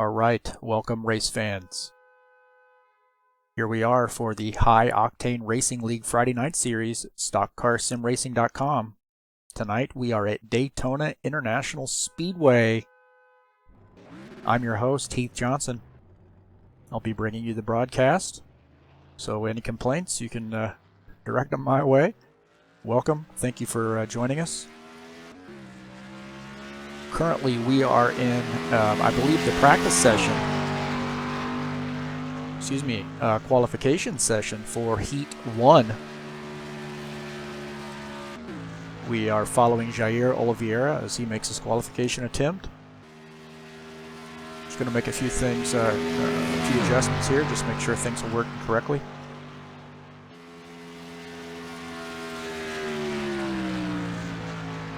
Alright, welcome race fans. Here we are for the High Octane Racing League Friday Night Series, StockCarSimRacing.com. Tonight we are at Daytona International Speedway. I'm your host, Heath Johnson. I'll be bringing you the broadcast, so any complaints you can direct them my way. Welcome, thank you for joining us. Currently we are in, I believe, the practice session, qualification session for Heat 1. We are following Jair Oliveira as he makes his qualification attempt. Just going to make a few things, a few adjustments here, just make sure things are working correctly.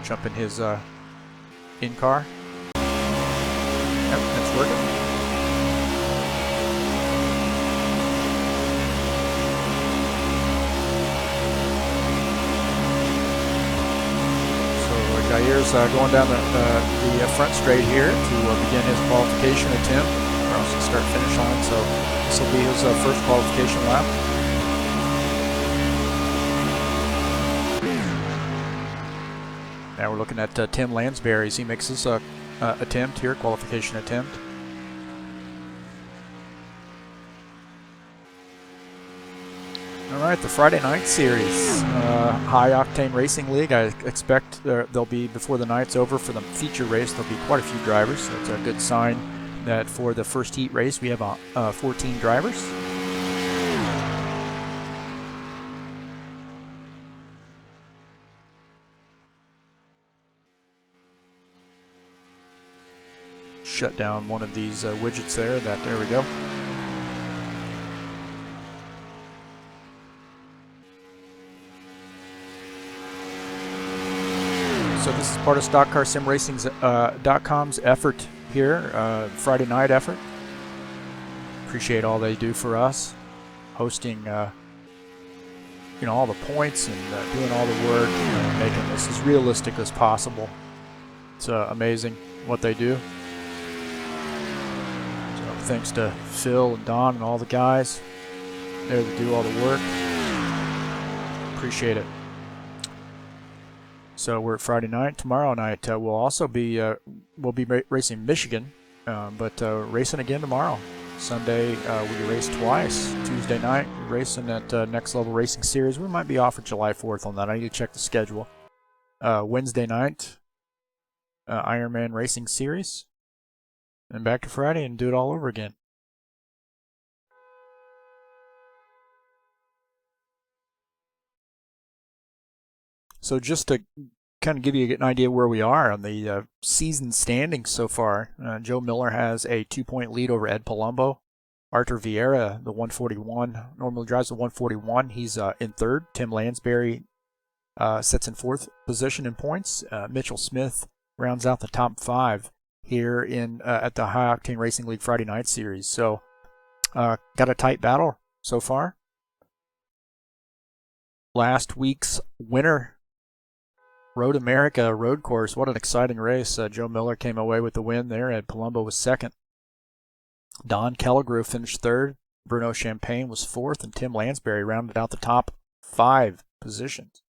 Jump in his in-car. Yep, it's working. Jair's going down the front straight here to begin his qualification attempt. We're also start-finish line, so this will be his first qualification lap. Now we're looking at Tim Lansbury as he makes his attempt here, qualification attempt. Alright, the Friday night series, High Octane Racing League. I expect they'll be, before the night's over for the feature race, there'll be quite a few drivers. So it's a good sign that for the first heat race we have 14 drivers. Shut down one of these widgets there. There we go. So this is part of StockCarSimRacing.com's effort here, Friday night effort. Appreciate all they do for us, hosting, all the points and doing all the work, making this as realistic as possible. It's amazing what they do. So thanks to Phil and Don and all the guys there that do all the work. Appreciate it. So we're at Friday night. Tomorrow night we'll also be racing Michigan, but racing again tomorrow. Sunday we race twice. Tuesday night we're racing at Next Level Racing Series. We might be off for July 4th on that. I need to check the schedule. Wednesday night Ironman Racing Series, and back to Friday and do it all over again. So just to kind of give you an idea where we are on the season standings so far, Joe Miller has a 2-point lead over Ed Palumbo. Arthur Vieira, the 141, normally drives the 141. He's in third. Tim Lansbury sits in fourth position in points. Mitchell Smith rounds out the top 5 here in at the High Octane Racing League Friday Night Series. So got a tight battle so far. Last week's winner, Road America road course, what an exciting race. Joe Miller came away with the win there, and Palumbo was second. Don Kelligrew finished third. Bruno Champagne was fourth, and Tim Lansbury rounded out the top 5 positions.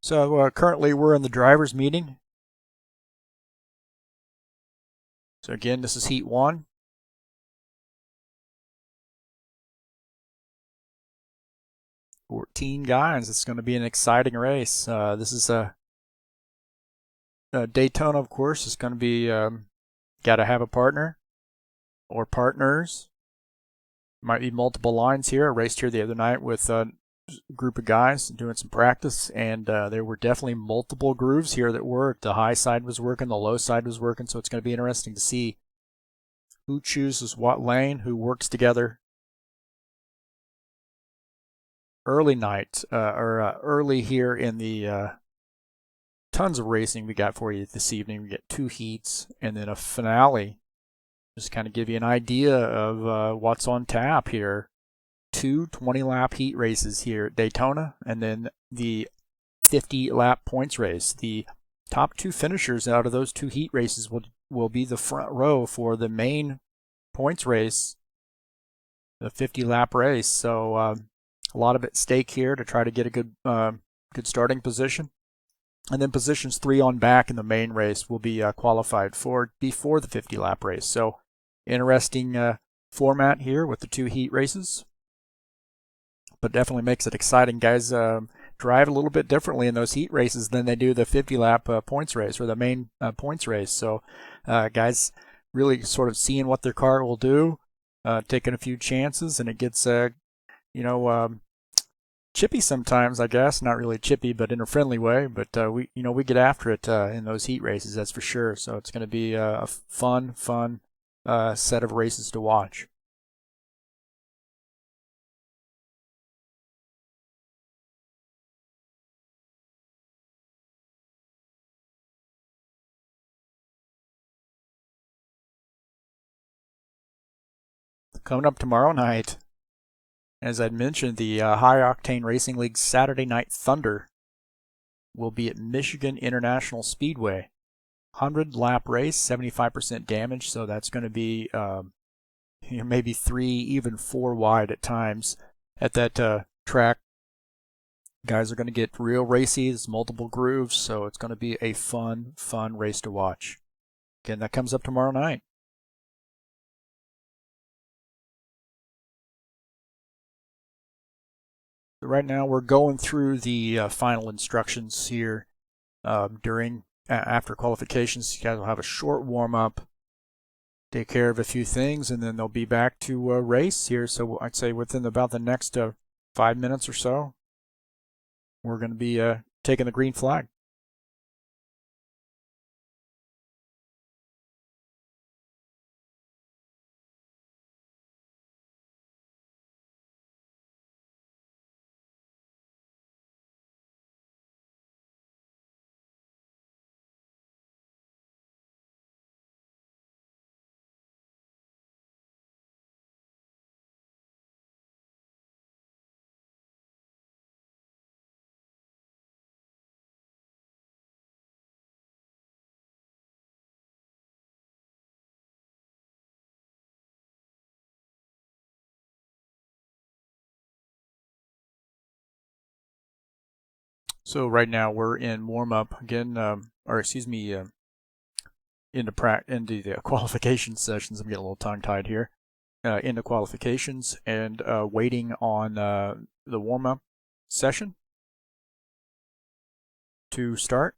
So currently we're in the drivers' meeting. So again, this is Heat 1. $14 guys. It's going to be an exciting race. This is a Daytona, of course. It's going to be got to have a partner or partners. Might be multiple lines here. I raced here the other night with a group of guys doing some practice, and there were definitely multiple grooves here that worked. The high side was working, the low side was working, so it's going to be interesting to see who chooses what lane, who works together. Early night, early here in the tons of racing we got for you this evening. We get 2 heats and then a finale. Just kind of give you an idea of what's on tap here. 2 20-lap heat races here at Daytona, and then the 50-lap points race. The top 2 finishers out of those 2 heat races will be the front row for the main points race, the 50-lap race. So a lot of at stake here to try to get a good starting position. And then positions 3 on back in the main race will be qualified for before the 50-lap race. So interesting format here with the 2 heat races, but definitely makes it exciting. Guys drive a little bit differently in those heat races than they do the 50-lap points race or the main points race. So guys really sort of seeing what their car will do, taking a few chances, and it gets chippy sometimes, I guess. Not really chippy, but in a friendly way. But we get after it in those heat races, that's for sure. So it's going to be a fun set of races to watch. Coming up tomorrow night, as I'd mentioned, the High Octane Racing League Saturday Night Thunder will be at Michigan International Speedway. 100-lap race, 75% damage, so that's going to be maybe 3, even 4 wide at times at that track. Guys are going to get real racy. There's multiple grooves, so it's going to be a fun race to watch. Again, that comes up tomorrow night. Right now we're going through the final instructions here after qualifications. You guys will have a short warm-up, take care of a few things, and then they'll be back to race here. So I'd say within about the next 5 minutes or so, we're going to be taking the green flag. So right now we're in warm-up again, into the qualification sessions. I'm getting a little tongue-tied here. Into qualifications and waiting on the warm-up session to start.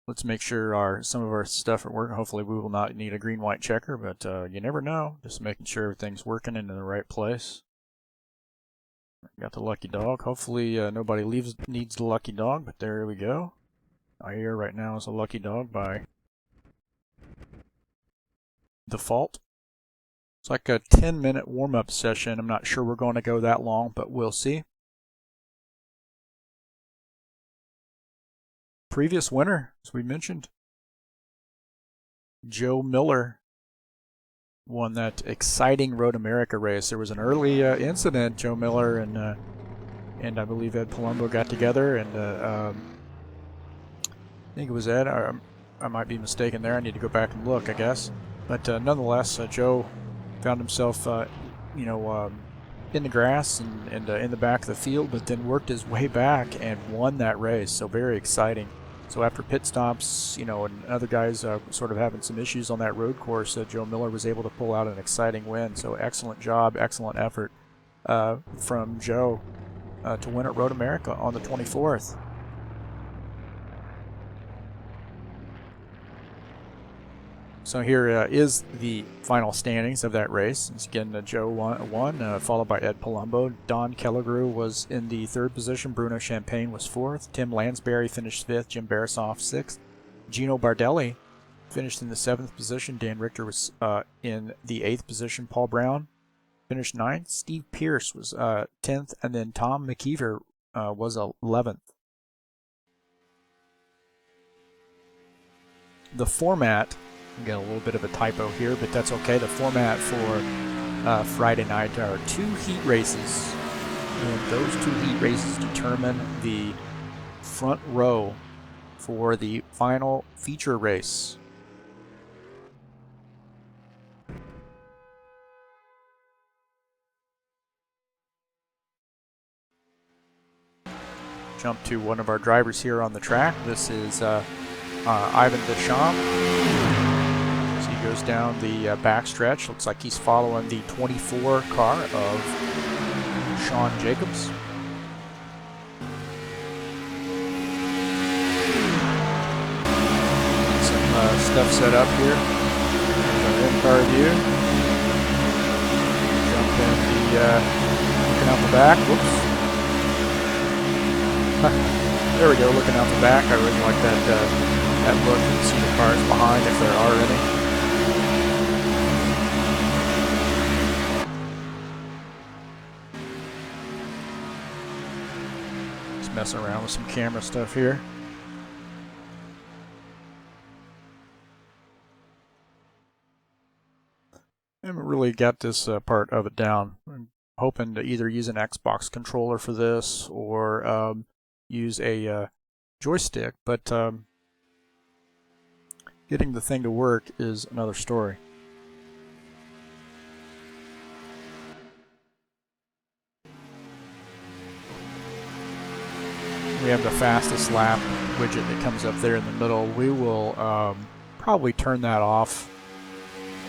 Let's make sure some of our stuff are working. Hopefully we will not need a green-white checker, but you never know. Just making sure everything's working and in the right place. Got the lucky dog. Hopefully nobody needs the lucky dog, but there we go. I hear right now is a lucky dog by default. It's like a 10-minute warm-up session. I'm not sure we're going to go that long, but we'll see. Previous winner, as we mentioned, Joe Miller won that exciting Road America race. There was an early incident. Joe Miller and I believe Ed Palumbo got together, and I think it was Ed. I might be mistaken there. I need to go back and look, I guess. But nonetheless, Joe found himself, in the grass and in the back of the field, but then worked his way back and won that race. So very exciting. So after pit stops, and other guys sort of having some issues on that road course, Joe Miller was able to pull out an exciting win. So excellent job, excellent effort from Joe to win at Road America on the 24th. So here is the final standings of that race. Once again, Joe won, followed by Ed Palumbo. Don Kellegrew was in the 3rd position. Bruno Champagne was 4th. Tim Lansbury finished 5th. Jim Barasoff 6th. Gino Bardelli finished in the 7th position. Dan Richter was in the 8th position. Paul Brown finished 9th. Steve Pierce was 10th. And then Tom McKeever was 11th. The format... Got a little bit of a typo here, but that's okay. The format for Friday night are 2 heat races And those 2 heat races determine the front row for the final feature race. Jump to one of our drivers here on the track. This is Ivan Deschamps. So he goes down the backstretch. Looks like he's following the 24 car of Sean Jacobs. Some stuff set up here. There's our in-car view. Jump in the looking out the back. Whoops. There we go, looking out the back. I really like that look. You can see the cars behind if there are any. Just messing around with some camera stuff here. I haven't really got this part of it down. I'm hoping to either use an Xbox controller for this or use a joystick, but getting the thing to work is another story. We have the fastest lap widget that comes up there in the middle. We will probably turn that off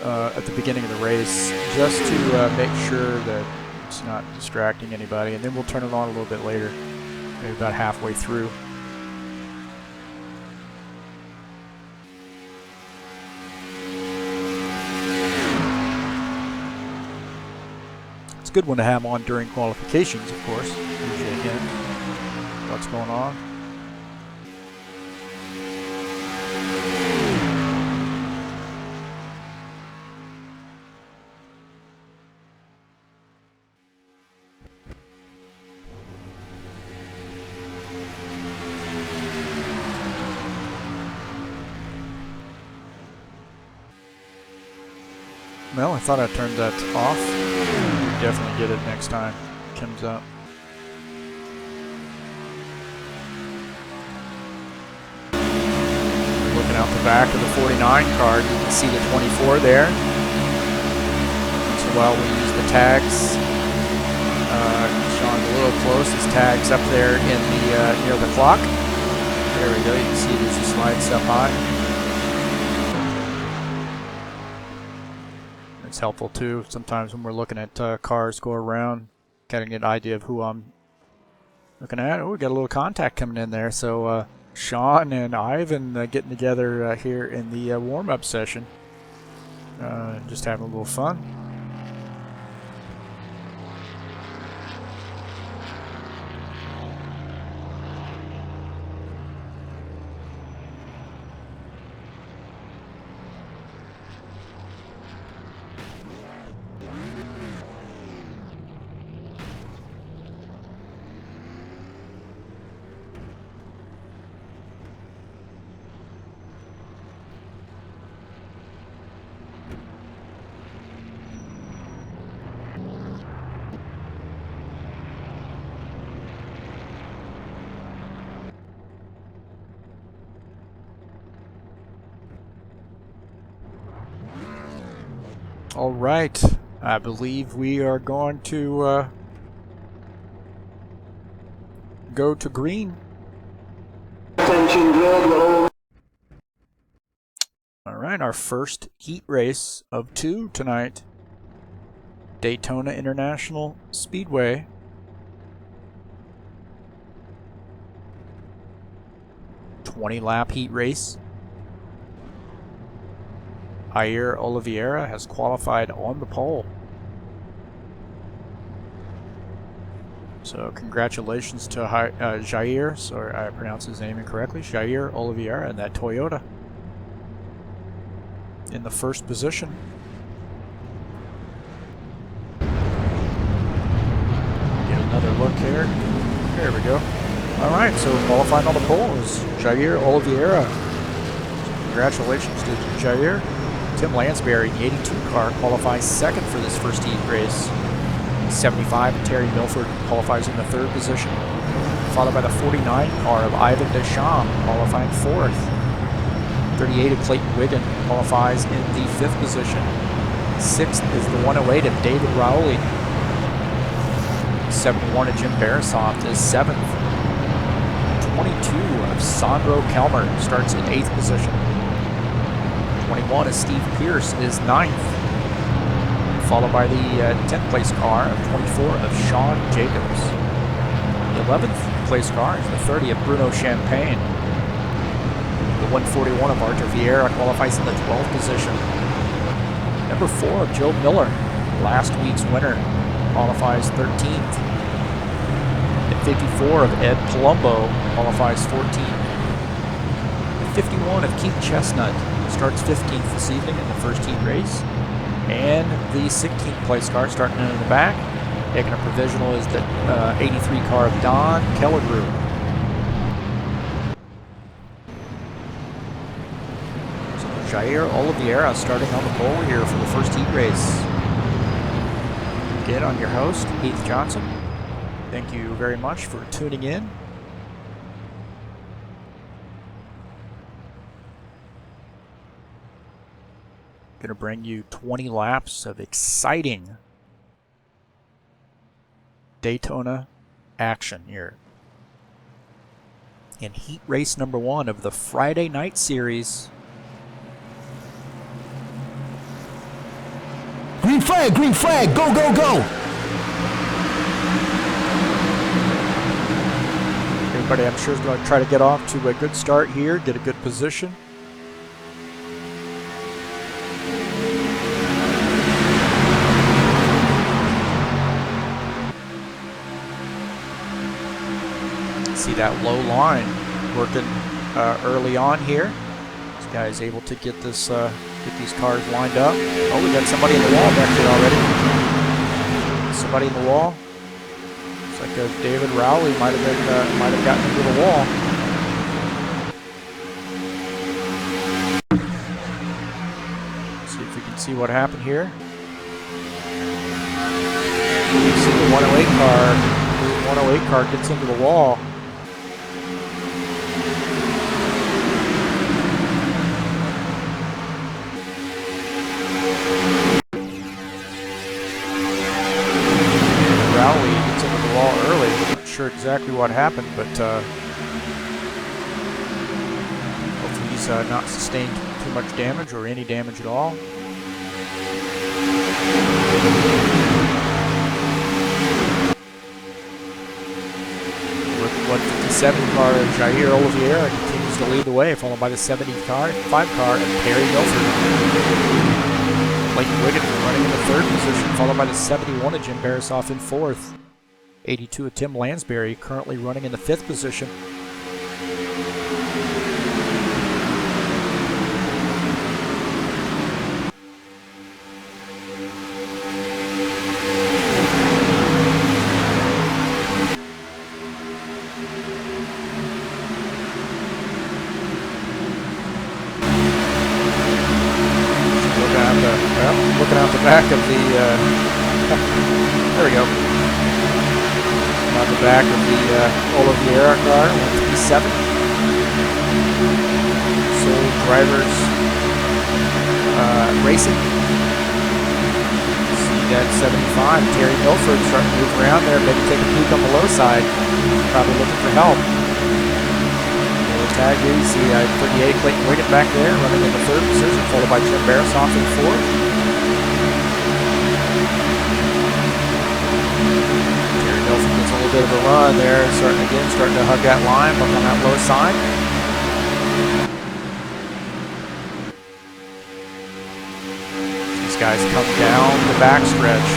at the beginning of the race just to make sure that it's not distracting anybody, and then we'll turn it on a little bit later, maybe about halfway through. It's a good one to have on during qualifications, of course. Gives you a hint what's going on. Well, I thought I turned that off. We'll definitely get it next time it comes up. Looking out the back of the 49 car, you can see the 24 there. So while we use the tags, Sean's a little close. His tag's up there in the near the clock. There we go. You can see there's the slides up high. It's helpful too sometimes when we're looking at cars go around, getting an idea of who I'm looking at. Oh, we got a little contact coming in there. So Sean and Ivan getting together here in the warm-up session, just having a little fun. All right, I believe we are going to go to green. All right, our first heat race of 2 tonight. Daytona International Speedway. "20-lap heat race. Jair Oliveira has qualified on the pole. So congratulations to Jair, sorry I pronounced his name incorrectly, Jair Oliveira and that Toyota in the first position. Get another look here. There we go. Alright, so qualifying on the pole is Jair Oliveira. So congratulations to Jair. Tim Lansbury, the 82 car, qualifies second for this first heat race. 75, Terry Milford qualifies in the 3rd position, followed by the 49 car of Ivan Deschamps, qualifying 4th. 38 of Clayton Wiggin qualifies in the 5th position. 6th is the 108 of David Rowley. 71 of Jim Barasoff is 7th. 22 of Sandro Kelmer starts in 8th position. 21 of Steve Pierce is 9th. Followed by the 10th place car of 24 of Sean Jacobs. The 11th place car is the 30 of Bruno Champagne. The 141 of Arthur Vieira qualifies in the 12th position. Number 4 of Joe Miller, last week's winner, qualifies 13th. The 54 of Ed Palumbo qualifies 14th. The 51 of Keith Chestnut starts 15th this evening in the first heat race. And the 16th place car starting in the back, taking a provisional, is the 83 car of Don Kellegrew. So Jair Oliveira starting on the pole here for the first heat race. Again, I'm your host, Heath Johnson. Thank you very much for tuning in. Going to bring you 20 laps of exciting Daytona action here in heat race number 1 of the Friday night series. Green flag, go, go, go! Everybody, I'm sure, is going to try to get off to a good start here, get a good position. See that low line working early on here. This guy is able to get this get these cars lined up. Oh, we got somebody in the wall back here already. Somebody in the wall. Looks like David Rowley might have gotten into the wall. See if we can see what happened here. You see the 108 car. The 108 car gets into the wall. Rowley gets into the wall early. Not sure exactly what happened, but hopefully he's not sustained too much damage or any damage at all. With 157 car of Jair Oliveira continues to lead the way, followed by the 75 car of Perry Milford. Clayton Wiggin running in the 3rd position, followed by the 71 of Jim Barasoff in 4th. 82 of Tim Lansbury currently running in the 5th position. Looking out the back of the, there we go. Out the back of the Oliveira car, 157. Soul Drivers Racing. See that 75, Terry Milford starting to move around there, maybe take a peek on the low side. Probably looking for help. Tag here, you see 38 Clayton Wiggin back there, running in the 3rd position, followed by Jim Barasoff in 4th. Terry Milford gets a little bit of a run there, starting to hug that line, up on that low side. These guys come down the backstretch.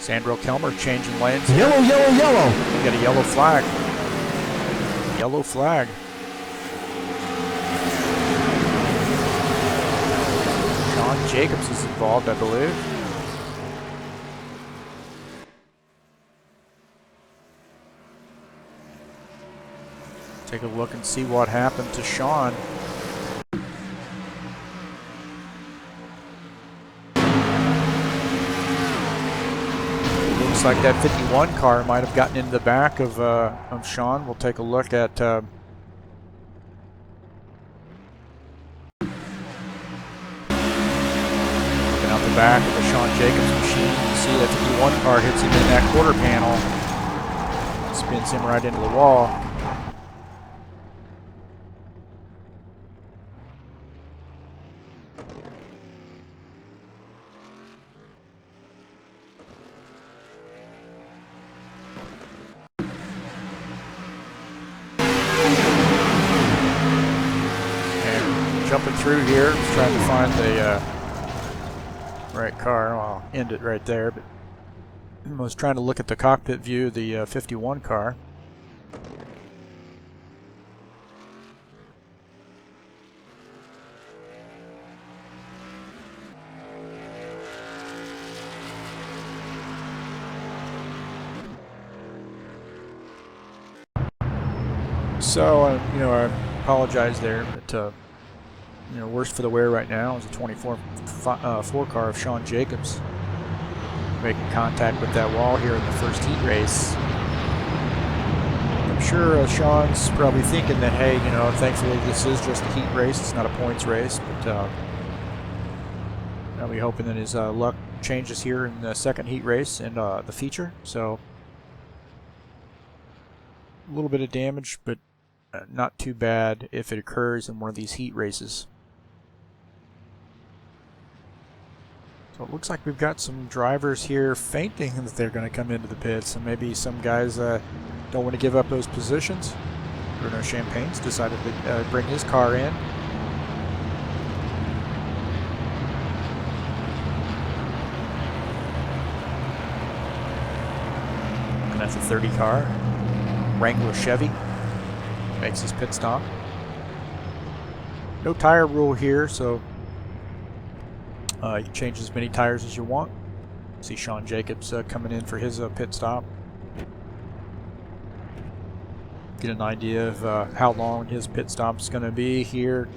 Sandro Kelmer changing lanes. Yellow, yellow, yellow! We got a yellow flag. Yellow flag. Sean Jacobs is involved, I believe. Take a look and see what happened to Sean. like that 51 car might have gotten into the back of Sean. We'll take a look at looking out the back of the Sean Jacobs machine. You can see that 51 car hits him in that quarter panel, spins him right into the wall. Jumping through here, just trying to find the right car. I'll end it right there, but I was trying to look at the cockpit view of the 51 car. So, you know, I apologize there, but you know, worst for the wear right now is a 24 4 car of Sean Jacobs making contact with that wall here in the first heat race. I'm sure Sean's probably thinking that, hey, you know, thankfully this is just a heat race, it's not a points race, but I'll be hoping that his luck changes here in the second heat race and the feature. So a little bit of damage, but not too bad if it occurs in one of these heat races. So it looks like we've got some drivers here fainting that they're going to come into the pits, and maybe some guys don't want to give up those positions. Bruno Champagne's decided to bring his car in. And that's a 30 car. Wrangler Chevy makes his pit stop. No tire rule here, so you can change as many tires as you want. See Sean Jacobs coming in for his pit stop. Get an idea of how long his pit stop is going to be here.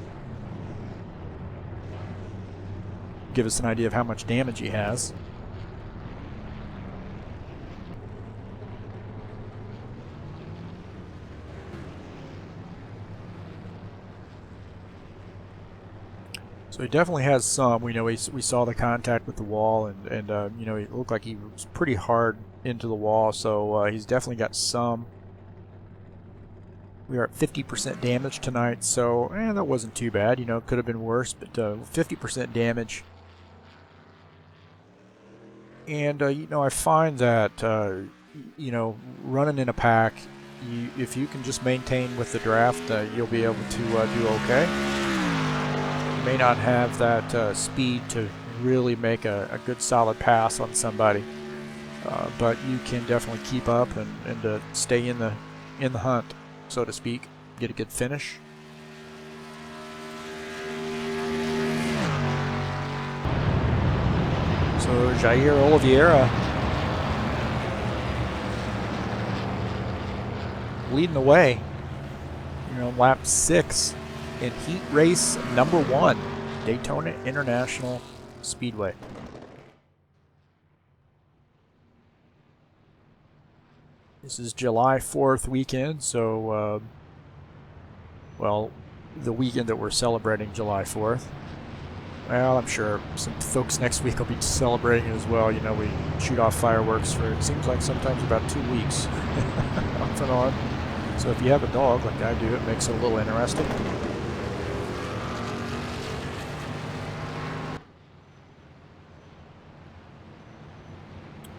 Give us an idea of how much damage he has. So he definitely has some. We know we saw the contact with the wall, and you know, it looked like he was pretty hard into the wall, so he's definitely got some. We are at 50% damage tonight, so that wasn't too bad. You know, it could have been worse, but 50% damage. And you know, I find that you know, running in a pack, if you can just maintain with the draft, you'll be able to do okay. You may not have that speed to really make a good solid pass on somebody, but you can definitely keep up and stay in the hunt, so to speak. Get a good finish. So Jair Oliveira leading the way, you know, lap 6 in heat race number 1, Daytona International Speedway. This is July 4th weekend, so well, the weekend that we're celebrating July 4th. Well, I'm sure some folks next week will be celebrating as well. You know, we shoot off fireworks for, it seems like sometimes about 2 weeks off and on. So if you have a dog like I do, it makes it a little interesting.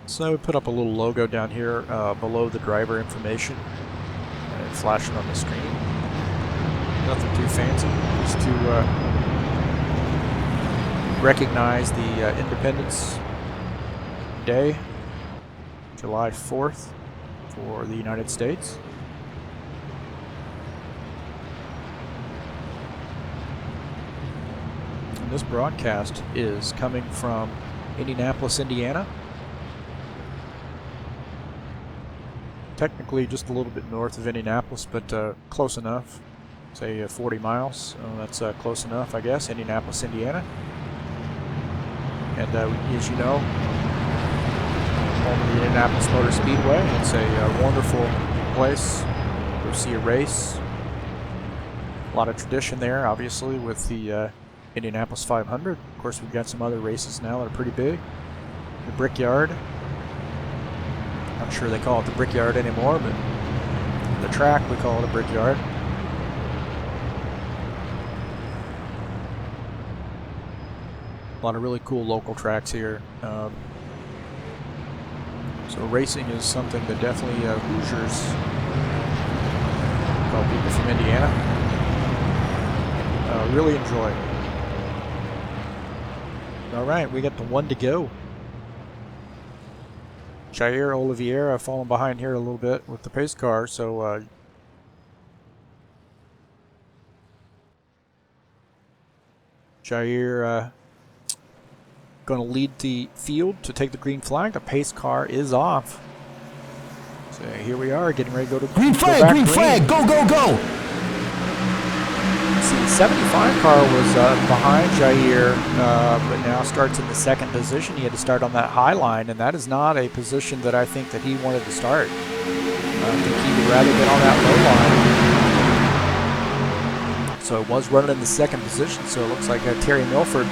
So we put up a little logo down here below the driver information, flashing on the screen. Nothing too fancy, just to recognize the Independence Day, July 4th, for the United States. And this broadcast is coming from Indianapolis, Indiana. Technically just a little bit north of Indianapolis, but close enough. Say 40 miles. That's close enough, I guess. Indianapolis, Indiana. And as you know, home of the Indianapolis Motor Speedway. It's a wonderful place. Go see a race. A lot of tradition there, obviously, with the Indianapolis 500. Of course, we've got some other races now that are pretty big. The Brickyard. Not sure they call it the Brickyard anymore, but the track we call it a Brickyard. A lot of really cool local tracks here. So racing is something that definitely Hoosiers, well, people from Indiana, really enjoy. All right, we got the one to go. Jair Oliveira falling behind here a little bit with the pace car, so Jair going to lead the field to take the green flag. The pace car is off. So here we are, getting ready to go to green flag, green flag, go, go, go. See, the 75 car was behind Jair, but now starts in the second position. He had to start on that high line, and that is not a position that I think that he wanted to start. I think he would rather been on that low line. So it was running in the second position, so it looks like Terry Milford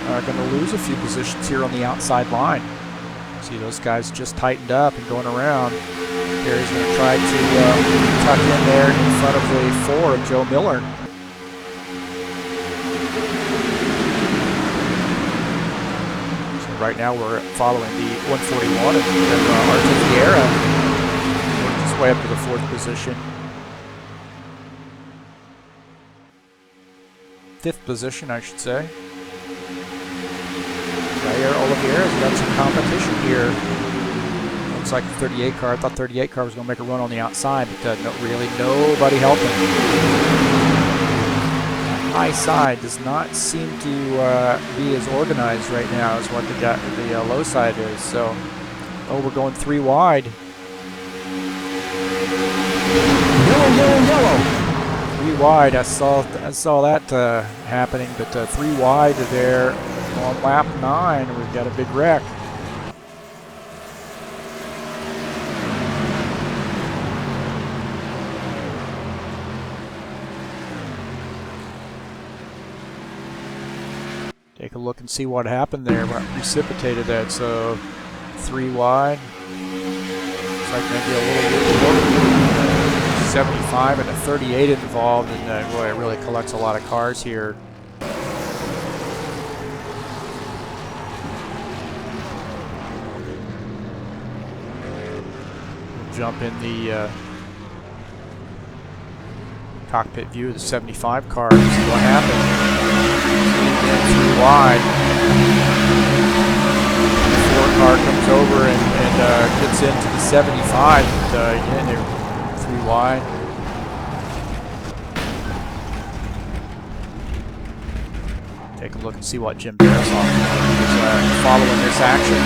are going to lose a few positions here on the outside line. See, those guys just tightened up and going around. Terry's going to try to tuck in there in front of the 4 of Joe Miller. Right now we're following the 141 and Arthur Vieira worked his way up to the 4th position. 5th position, I should say. Jair Oliveira's got some competition here. Looks like the 38 car. I thought 38 car was going to make a run on the outside, but really nobody helping. High side does not seem to be as organized right now as what the low side is. So, we're going 3 wide. Yellow, yellow, yellow. 3 wide. I saw that happening, but 3 wide there on lap 9. We've got a big wreck. Take a look and see what happened there, what precipitated that. So 3 wide. Looks like maybe a little bit more. 75 and a 38 involved, and boy, it really collects a lot of cars here. We'll jump in the cockpit view of the 75 car and see what happened. 3 wide. The 4 car comes over and gets into the 75. But, again, they're 3 wide. Take a look and see what Jim Barasoff is following this action.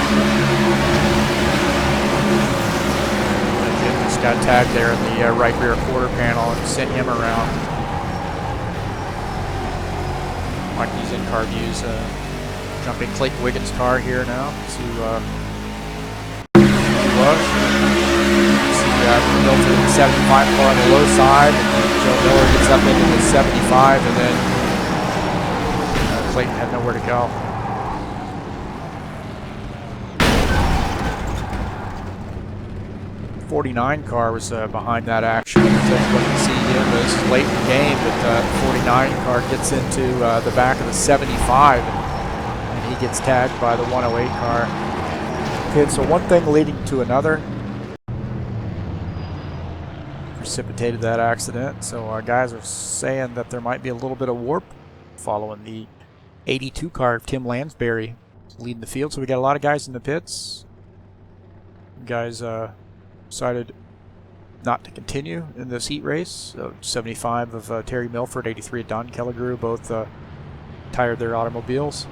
Jim just got tagged there in the right rear quarter panel and sent him around. Like these in-car views, jumping Clayton Wiggins' car here now to was. See Milford in the 75 car on the low side, and then Joe Miller gets up into the 75, and then Clayton had nowhere to go. The 49 car was behind that action. So you can see him as late in the game, but the 49 car gets into the back of the 75, and he gets tagged by the 108 car. Okay, so one thing leading to another precipitated that accident. So our guys are saying that there might be a little bit of warp following the 82 car of Tim Lansbury leading the field. So we got a lot of guys in the pits. Guys decided not to continue in this heat race. 75 of Terry Milford, 83 of Don Kelligrew, both tired their automobiles.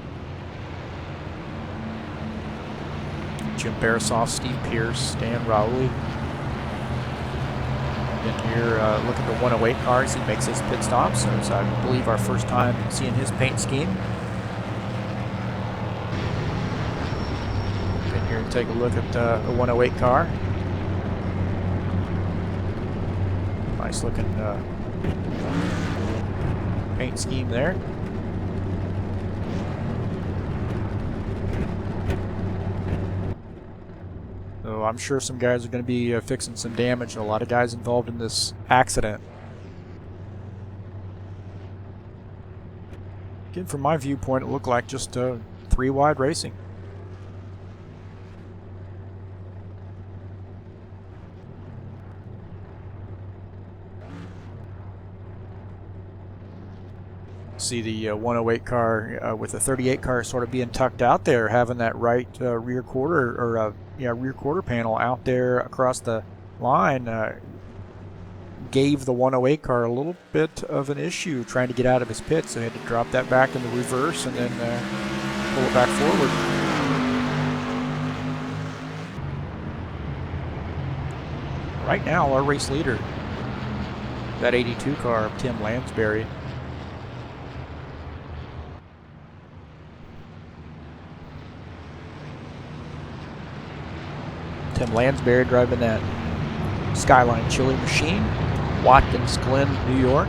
Jim Barasoff, Steve Pierce, Dan Rowley. And here, look at the 108 cars. He makes his pit stop, so it's, I believe, our first time seeing his paint scheme. take a look at the 108 car. Nice looking paint scheme there. So I'm sure some guys are going to be fixing some damage, and a lot of guys involved in this accident. Again, from my viewpoint, it looked like just 3-wide racing. See the 108 car with the 38 car sort of being tucked out there, having that right rear quarter or rear quarter panel out there across the line, gave the 108 car a little bit of an issue trying to get out of his pit, so he had to drop that back in the reverse and then pull it back forward. Right now, our race leader, that 82 car of Tim Lansbury. Tim Lansbury driving that Skyline chili machine, Watkins Glen, New York.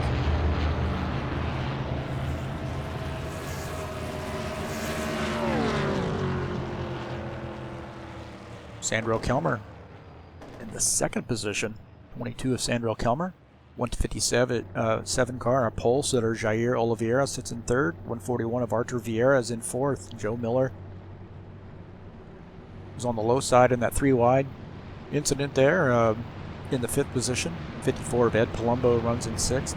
Sandro Kelmer in the second position, 22 of Sandro Kelmer. 157 car, a pole sitter, Jair Oliveira sits in third. 141 of Artur Vieira is in fourth. Joe Miller was on the low side in that 3-wide incident there, in the fifth position. 54 of Ed Palumbo runs in sixth.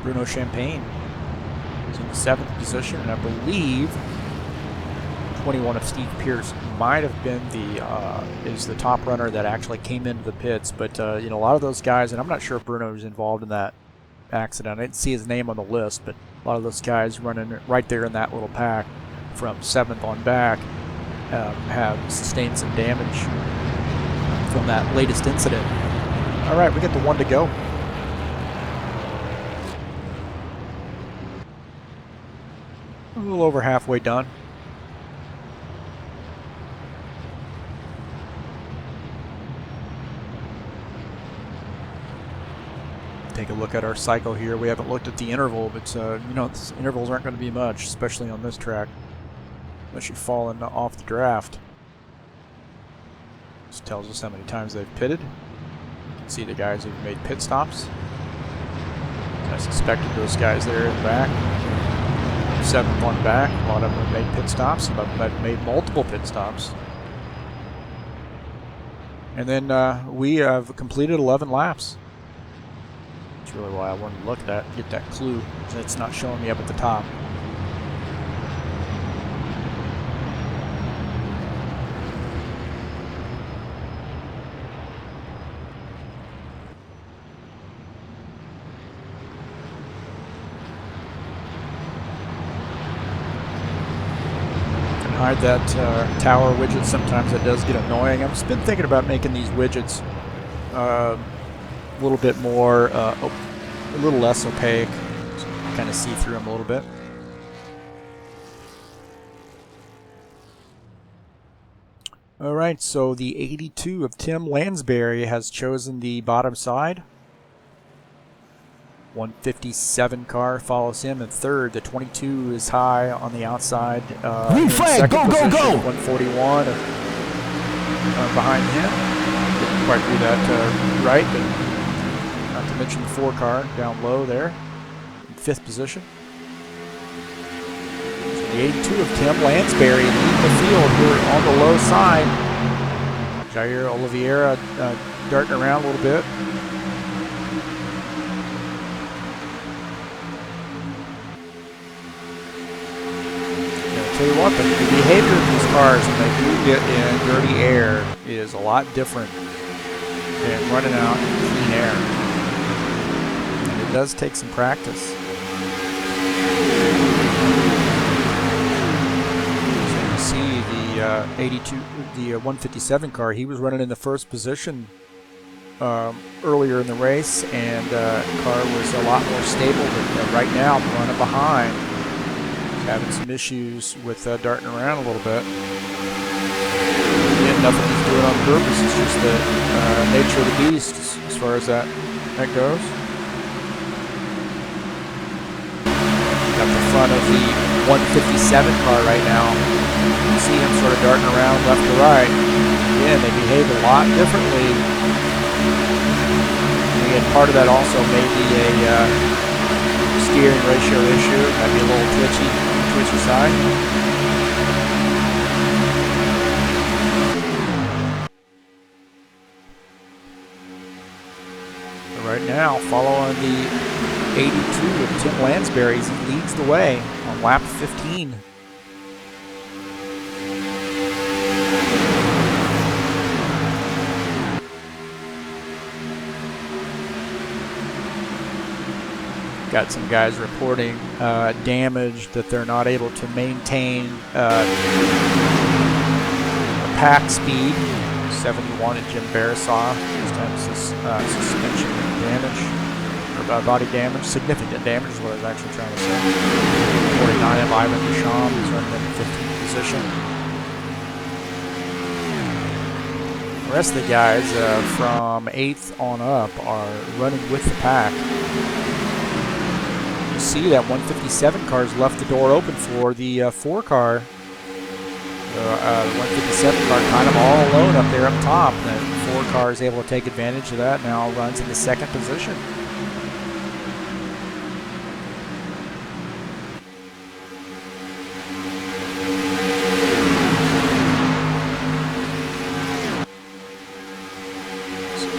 Bruno Champagne is in the seventh position, and I believe 21 of Steve Pierce might have been is the top runner that actually came into the pits. But a lot of those guys, and I'm not sure if Bruno was involved in that accident. I didn't see his name on the list, but a lot of those guys running right there in that little pack from seventh on back have sustained some damage from that latest incident. All right, we get the one to go. A little over halfway done. Take a look at our cycle here. We haven't looked at the interval, but intervals aren't going to be much, especially on this track, unless you've fallen off the draft. This tells us how many times they've pitted. You can see the guys who've made pit stops. I suspected those guys there in the back. Seventh on back. A lot of them have made pit stops. Some of them have made multiple pit stops. And then we have completed 11 laps. That's really why I wanted to look at that, get that clue. It's not showing me up at the top. Hide that tower widget. Sometimes it does get annoying. I've just been thinking about making these widgets a little bit more, a little less opaque, so kind of see through them a little bit. All right, so the 82 of Tim Lansbury has chosen the bottom side. 157 car follows him in third. The 22 is high on the outside. Green flag, go, go, go! 141 behind him. Didn't quite do that right, but not to mention the 4 car down low there in fifth position. So the 82 of Tim Lansbury leading the field here on the low side. Jair Oliveira darting around a little bit. Tell you what, the behavior of these cars when they do get in dirty air is a lot different than running out in clean air. And it does take some practice. So you see the 82, the 157 car, he was running in the first position earlier in the race, and the car was a lot more stable. But right now, running behind. Having some issues with darting around a little bit. And nothing he's doing on purpose. It's just the nature of the beast as far as that goes. Got the front of the 157 car right now. You see him sort of darting around left to right. Again, they behave a lot differently. And part of that also may be a steering ratio issue. Might be a little twitchy side. Right now, following the 82 of Tim Lansbury, he leads the way on lap 15. Got some guys reporting damage that they're not able to maintain a pack speed. 71 at Jim Barasaw. This time suspension damage. Body damage, significant damage is what I was actually trying to say. 49 at Ivan Duchamp, he's running in the 15th position. The rest of the guys from 8th on up are running with the pack. You see that 157 car's left the door open for the 4 car. The 157 car kind of all alone up there up top. The 4 car is able to take advantage of that, now runs in the 2nd position.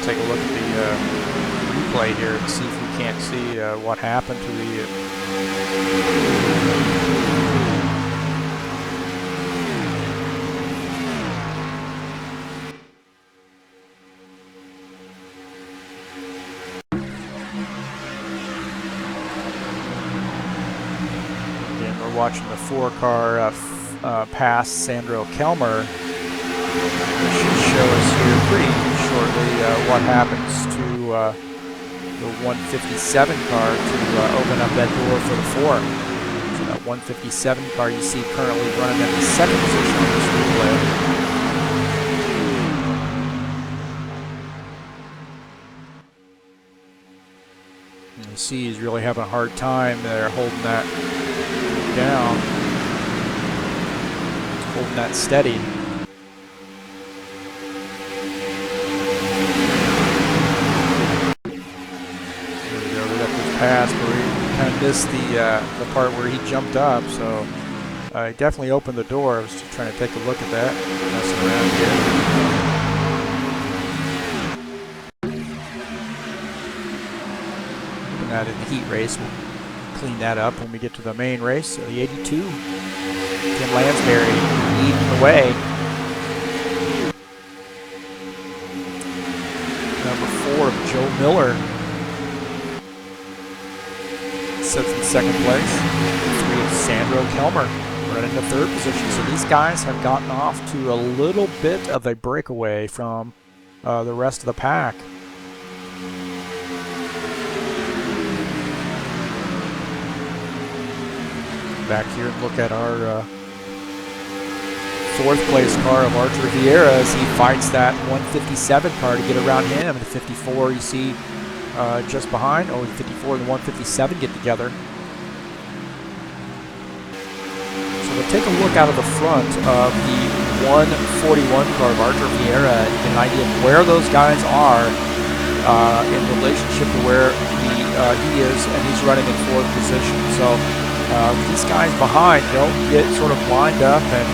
Take a look at the replay here and see if we can't see what happened to the again, we're watching the 4 car pass Sandro Kelmer. This should show us here pretty shortly what happens to the 157 car to open up that door for the 4. So that 157 car you see currently running in the 2nd position on this replay. And you see he's really having a hard time there holding that down, holding that steady. Pass, but we kind of missed the part where he jumped up, so he definitely opened the door. I was just trying to take a look at that, messing around here. Putting that in the heat race, we'll clean that up when we get to the main race. So the 82, Tim Lansbury leading the way. Number 4, Joe Miller, sits in 2nd place. 3 of Sandro Kelmer running in the 3rd position. So these guys have gotten off to a little bit of a breakaway from the rest of the pack. Back here and look at our 4th place car of Archer Vieira as he fights that 157 car to get around him. And the 54 you see just behind. Oh, the 54 and the 157 get together. So we'll take a look out of the front of the 141 car of Archer Vieira and get an idea of where those guys are in relationship to where he is, and he's running in 4th position. So these guys behind don't get sort of lined up and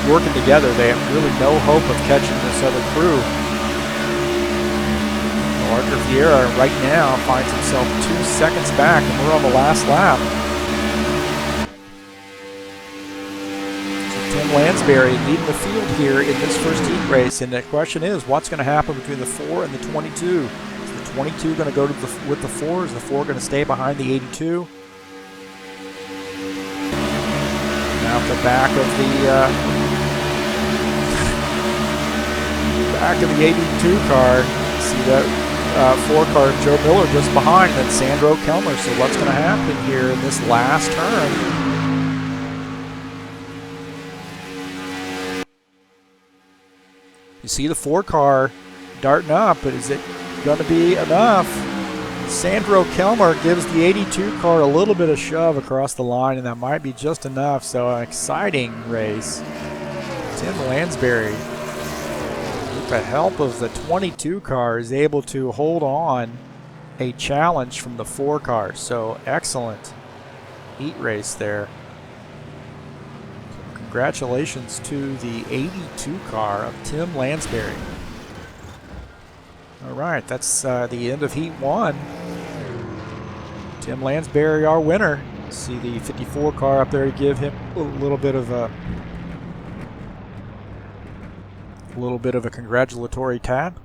working together. They have really no hope of catching this other crew. Archer Vieira right now finds himself 2 seconds back, and we're on the last lap. So Tim Lansbury leading the field here in this first heat race, and the question is, what's going to happen between the 4 and the 22? Is the 22 going to go to with the 4? Is the 4 going to stay behind the 82? Now at the back of the 82 car, see that 4 car of Joe Miller just behind, then Sandro Kelmer. So what's going to happen here in this last turn? You see the 4 car darting up, but is it going to be enough? Sandro Kelmer gives the 82 car a little bit of shove across the line, and that might be just enough. So an exciting race. Tim Lansbury, with the help of the 22 car, is able to hold on a challenge from the 4 car. So excellent heat race there. So congratulations to the 82 car of Tim Lansbury. All right, that's the end of Heat 1. Tim Lansbury, our winner. See the 54 car up there to give him a little bit of a congratulatory tap.